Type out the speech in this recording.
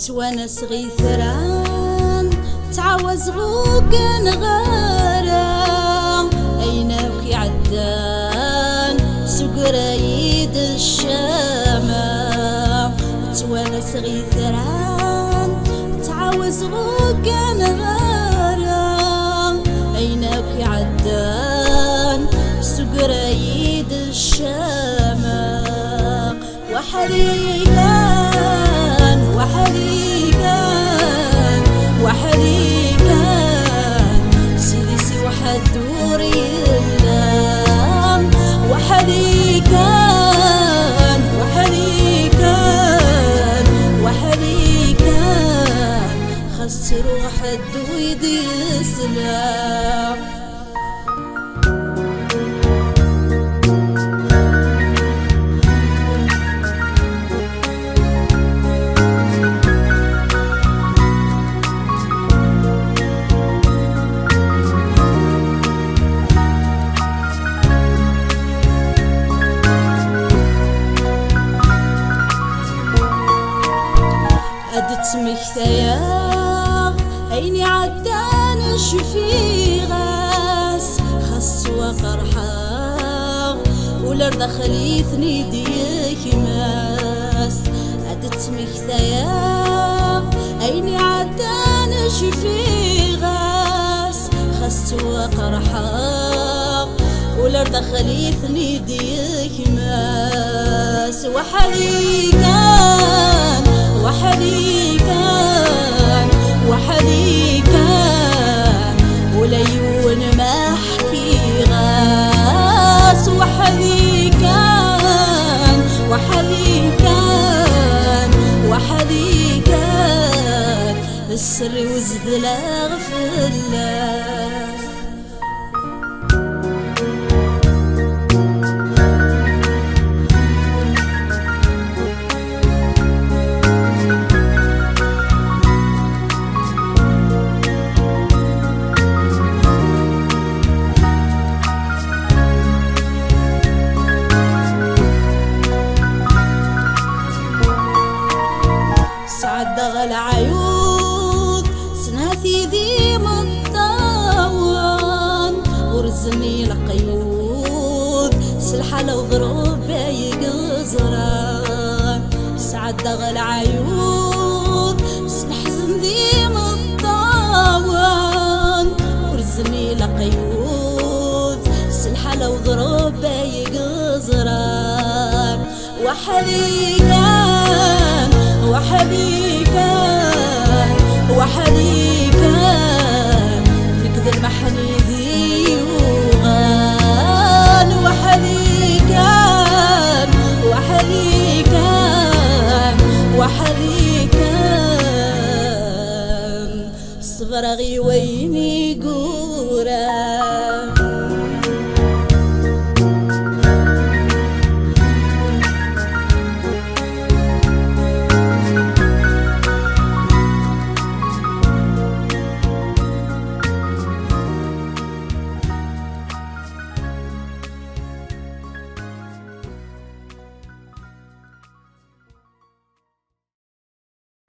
تونس غيثران تعوز غوكن غارة أيناك يعدان سوق رايد الشامة. تونس غيثران تعوز غوكن غارة أيناك يعدان سوق رايد الشامة. وحريقان وحريقان وحريقان سيدي واحد دور يلام. وحريقان وحريقان وحريقان خسر واحد ويدي سلام. مختيا عيني عدان شفي غاس خص وقرحا والارض خليتني ديك ماس. عدت مختيا عيني عدان شفي غاس خص وقرحا والارض خليتني ديك ماس. وحريقان وحريقان وحريقان وليون ما احكي غاس. وحريقان وحريقان وحريقان السر وزد لا غفلاس. دغل عيوب سناتي ذي مطاوان ورزني القيود سلحة لو ضرب يقزران. سعد دغل عيوب سنحزن ذي مطاوان ورزني القيود سلحة لو ضرب يقزران. وحريقان وحريقان وحريقان نكذ المحني ذي وغان. وحريقان وحريقان وحريقان صغرغي ويني قوران.